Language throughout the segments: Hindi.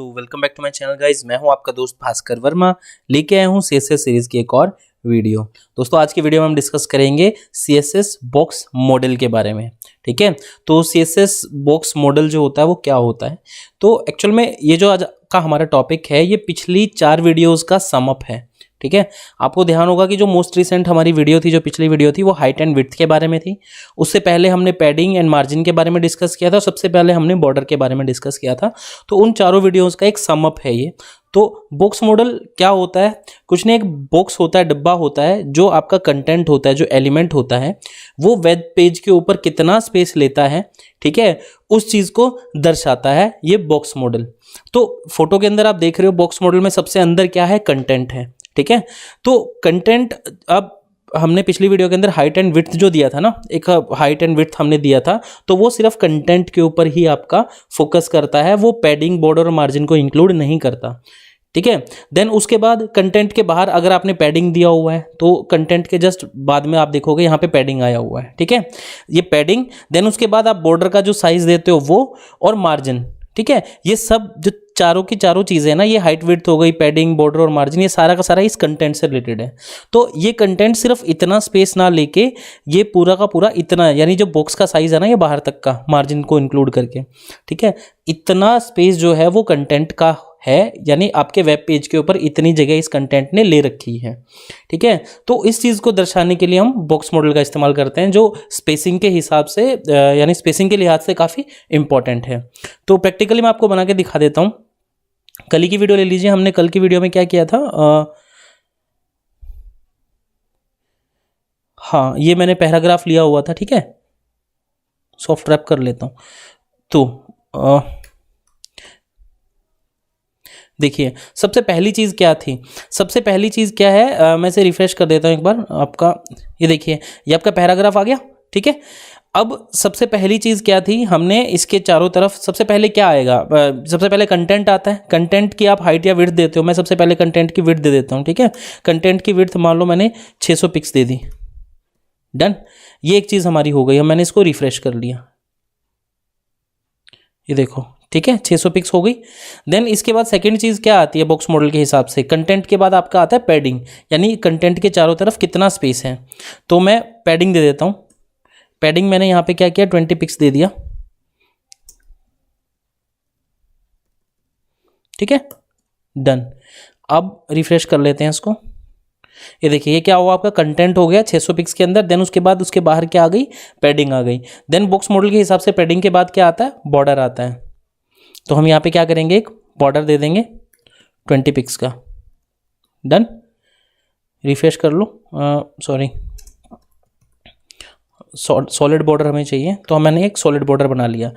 So welcome back to my channel guys. मैं हूं आपका दोस्त भास्कर वर्मा, लेके आया हूं सीएसएस सीरीज की एक और वीडियो। दोस्तों आज की वीडियो में हम डिस्कस करेंगे सीएसएस बॉक्स मॉडल के बारे में। ठीक है, तो सीएसएस बॉक्स मॉडल जो होता है वो क्या होता है। तो एक्चुअल में ये जो आज का हमारा टॉपिक है ये पिछली 4 वीडियोज़ का समअप है। ठीक है, आपको ध्यान होगा कि जो मोस्ट रिसेंट हमारी वीडियो थी, जो पिछली वीडियो थी, वो हाइट एंड विड्थ के बारे में थी। उससे पहले हमने पैडिंग एंड मार्जिन के बारे में डिस्कस किया था, सबसे पहले हमने बॉर्डर के बारे में डिस्कस किया था। तो उन चारों वीडियोस का एक समअप है ये। तो बॉक्स मॉडल क्या होता है? कुछ नहीं, एक बॉक्स होता है, डब्बा होता है, जो आपका कंटेंट होता है, जो एलिमेंट होता है, वो वेब पेज के ऊपर कितना स्पेस लेता है, ठीक है, उस चीज़ को दर्शाता है ये बॉक्स मॉडल। तो फोटो के अंदर आप देख रहे हो बॉक्स मॉडल में सबसे अंदर क्या है? कंटेंट है। ठीक है, तो कंटेंट, अब हमने पिछली वीडियो के अंदर हाइट एंड विड्थ जो दिया था ना, एक हाइट एंड विड्थ हमने दिया था, तो वो सिर्फ कंटेंट के ऊपर ही आपका फोकस करता है, वो पैडिंग, बॉर्डर और मार्जिन को इंक्लूड नहीं करता। ठीक है, देन उसके बाद कंटेंट के बाहर अगर आपने पैडिंग दिया हुआ है तो कंटेंट के जस्ट बाद में आप देखोगे यहाँ पे पैडिंग आया हुआ है। ठीक है, ये पैडिंग, देन उसके बाद आप बॉर्डर का जो साइज देते हो वो, और मार्जिन। ठीक है, ये सब जो चारों की चारों चीज़ें हैं ना, ये हाइट विड्थ हो गई, पैडिंग, बॉर्डर और मार्जिन, ये सारा का सारा इस कंटेंट से रिलेटेड है। तो ये कंटेंट सिर्फ इतना स्पेस ना लेके ये पूरा का पूरा इतना, यानी जो बॉक्स का साइज है ना, ये बाहर तक का, मार्जिन को इंक्लूड करके, ठीक है, इतना स्पेस जो है वो कंटेंट का है, यानी आपके वेब पेज के ऊपर इतनी जगह इस कंटेंट ने ले रखी है। ठीक है, तो इस चीज़ को दर्शाने के लिए हम बॉक्स मॉडल का इस्तेमाल करते हैं, जो स्पेसिंग के हिसाब से, यानी स्पेसिंग के लिहाज से काफ़ी इंपॉर्टेंट है। तो प्रैक्टिकली मैं आपको बना के दिखा देता हूँ। कल की वीडियो ले लीजिए, हमने कल की वीडियो में क्या किया था, हाँ, ये मैंने पैराग्राफ लिया हुआ था। ठीक है, सॉफ्ट रैप कर लेता हूँ। तो देखिए, सबसे पहली चीज़ क्या थी? सबसे पहली चीज़ क्या है, मैं इसे रिफ्रेश कर देता हूँ एक बार आपका। ये देखिए, ये आपका पैराग्राफ आ गया। ठीक है, अब सबसे पहली चीज़ क्या थी, हमने इसके चारों तरफ सबसे पहले क्या आएगा, सबसे पहले कंटेंट आता है। कंटेंट की आप हाइट या विड्थ देते हो, मैं सबसे पहले कंटेंट की विड्थ दे देता हूँ। ठीक है, कंटेंट की विड्थ मान लो मैंने 600 पिक्स दे दी। डन, ये एक चीज़ हमारी हो गई। अब मैंने इसको रिफ्रेश कर लिया, ये देखो। ठीक है, 600 पिक्स हो गई। देन इसके बाद सेकंड चीज़ क्या आती है बॉक्स मॉडल के हिसाब से? कंटेंट के बाद आपका आता है पैडिंग, यानी कंटेंट के चारों तरफ कितना स्पेस है। तो मैं पैडिंग दे देता हूँ। पैडिंग मैंने यहाँ पे क्या किया, 20 पिक्स दे दिया। ठीक है, डन। अब रिफ्रेश कर लेते हैं इसको। ये देखिए, ये क्या हुआ, आपका कंटेंट हो गया 600 पिक्स के अंदर। देन उसके बाद उसके बाहर क्या आ गई, पैडिंग आ गई। देन बॉक्स मॉडल के हिसाब से पैडिंग के बाद क्या आता है, बॉर्डर आता है। तो हम यहाँ पे क्या करेंगे, एक बॉर्डर दे देंगे 20 पिक्स का। डन, रिफ्रेश कर लो। सॉरी, सॉलिड बॉर्डर हमें चाहिए, तो मैंने एक सॉलिड बॉर्डर बना लिया।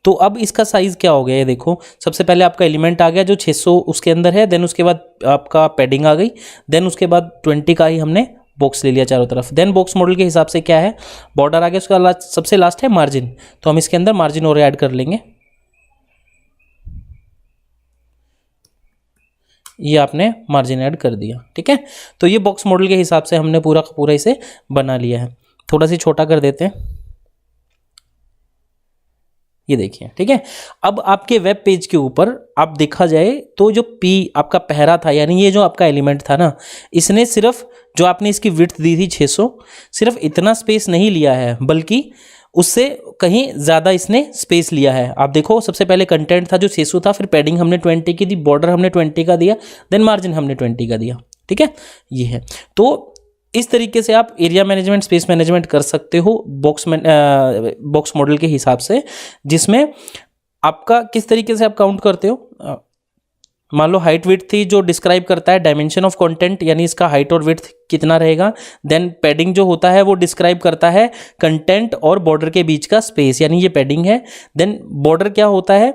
तो अब इसका साइज़ क्या हो गया, ये देखो। सबसे पहले आपका एलिमेंट आ गया जो 600 उसके अंदर है। देन उसके बाद आपका पैडिंग आ गई। देन उसके बाद 20 का ही हमने बॉक्स ले लिया चारों तरफ। देन बॉक्स मॉडल के हिसाब से क्या है, बॉर्डर आ गया। उसका सबसे लास्ट है मार्जिन, तो हम इसके अंदर मार्जिन और ऐड कर लेंगे। ये आपने मार्जिन ऐड कर दिया। ठीक है, तो ये बॉक्स मॉडल के हिसाब से हमने पूरा का पूरा इसे बना लिया है। थोड़ा सी छोटा कर देते हैं, ये देखिए। ठीक है, अब आपके वेब पेज के ऊपर आप देखा जाए तो जो पी आपका पहरा था, यानी ये जो आपका एलिमेंट था ना, इसने सिर्फ जो आपने इसकी विड्थ दी थी 600, सिर्फ इतना स्पेस नहीं लिया है, बल्कि उससे कहीं ज़्यादा इसने स्पेस लिया है। आप देखो, सबसे पहले कंटेंट था जो 600 था, फिर पैडिंग हमने 20 की दी, बॉर्डर हमने 20 का दिया, देन मार्जिन हमने 20 का दिया। ठीक है, ये है। तो इस तरीके से आप एरिया मैनेजमेंट, स्पेस मैनेजमेंट कर सकते हो बॉक्स मॉडल के हिसाब से, जिसमें आपका किस तरीके से आप काउंट करते हो। मान लो हाइट विड्थ थी, जो डिस्क्राइब करता है डायमेंशन ऑफ कंटेंट, यानी इसका हाइट और विड्थ कितना रहेगा। देन पैडिंग जो होता है वो डिस्क्राइब करता है कंटेंट और बॉर्डर के बीच का स्पेस, यानी ये पैडिंग है। देन बॉर्डर क्या होता है,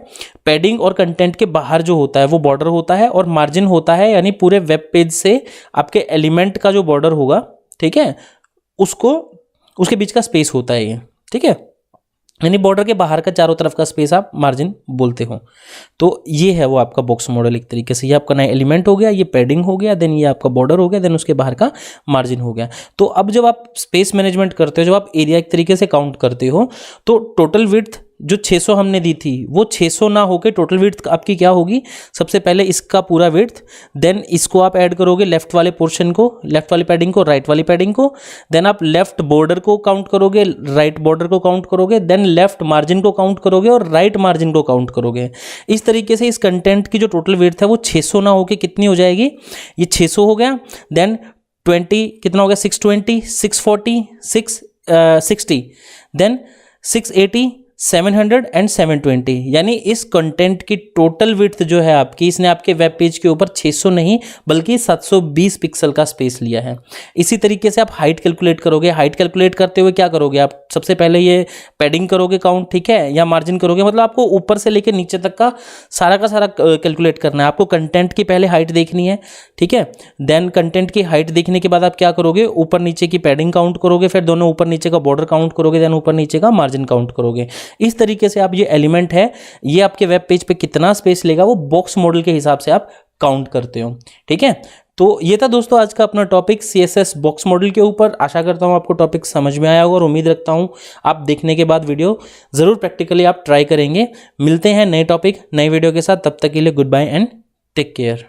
पैडिंग और कंटेंट के बाहर जो होता है वो बॉर्डर होता है। और मार्जिन होता है, यानी पूरे वेब पेज से आपके एलिमेंट का जो बॉर्डर होगा, ठीक है, उसको, उसके बीच का स्पेस होता है ये। ठीक है, यानी बॉर्डर के बाहर का चारों तरफ का स्पेस आप मार्जिन बोलते हो। तो ये है वो आपका बॉक्स मॉडल एक तरीके से। ये आपका नया एलिमेंट हो गया, ये पैडिंग हो गया, देन ये आपका बॉर्डर हो गया, देन उसके बाहर का मार्जिन हो गया। तो अब जब आप स्पेस मैनेजमेंट करते हो, जब आप एरिया एक तरीके से काउंट करते हो, तो टोटल विड्थ जो 600 हमने दी थी वो 600 ना होके टोटल विड्थ आपकी क्या होगी, सबसे पहले इसका पूरा विड्थ, देन इसको आप ऐड करोगे लेफ्ट वाले पोर्शन को, लेफ्ट वाली पैडिंग को, राइट वाली पैडिंग को, देन आप लेफ्ट बॉर्डर को काउंट करोगे, राइट बॉर्डर को काउंट करोगे, देन लेफ्ट मार्जिन को काउंट करोगे और राइट मार्जिन को काउंट करोगे। इस तरीके से इस कंटेंट की जो टोटल विड्थ है वो 600 ना होके कितनी हो जाएगी, ये 600 हो गया, देन 20 कितना हो गया, 620, 640, 660, देन 680, 700 एंड 720, यानी इस कंटेंट की टोटल विड्थ जो है आपकी, इसने आपके वेब पेज के ऊपर 600 नहीं बल्कि 720 पिक्सल का स्पेस लिया है। इसी तरीके से आप हाइट कैलकुलेट करोगे। हाइट कैलकुलेट करते हुए क्या करोगे आप, सबसे पहले ये पैडिंग करोगे काउंट, ठीक है, या मार्जिन करोगे, मतलब आपको ऊपर से लेकर नीचे तक का सारा कैलकुलेट करना है। आपको कंटेंट की पहले हाइट देखनी है, ठीक है, देन कंटेंट की हाइट देखने के बाद आप क्या करोगे, ऊपर नीचे की पैडिंग काउंट करोगे, फिर दोनों ऊपर नीचे का बॉर्डर काउंट करोगे, देन ऊपर नीचे का मार्जिन काउंट करोगे। इस तरीके से आप ये एलिमेंट है, ये आपके वेब पेज पे कितना स्पेस लेगा वो बॉक्स मॉडल के हिसाब से आप काउंट करते हो, ठीक है। तो ये था दोस्तों आज का अपना टॉपिक CSS बॉक्स मॉडल के ऊपर। आशा करता हूँ आपको टॉपिक समझ में आया होगा और उम्मीद रखता हूँ आप देखने के बाद वीडियो ज़रूर प्रैक्टिकली आप ट्राई करेंगे। मिलते हैं नए टॉपिक नए वीडियो के साथ, तब तक के लिए goodbye and take care.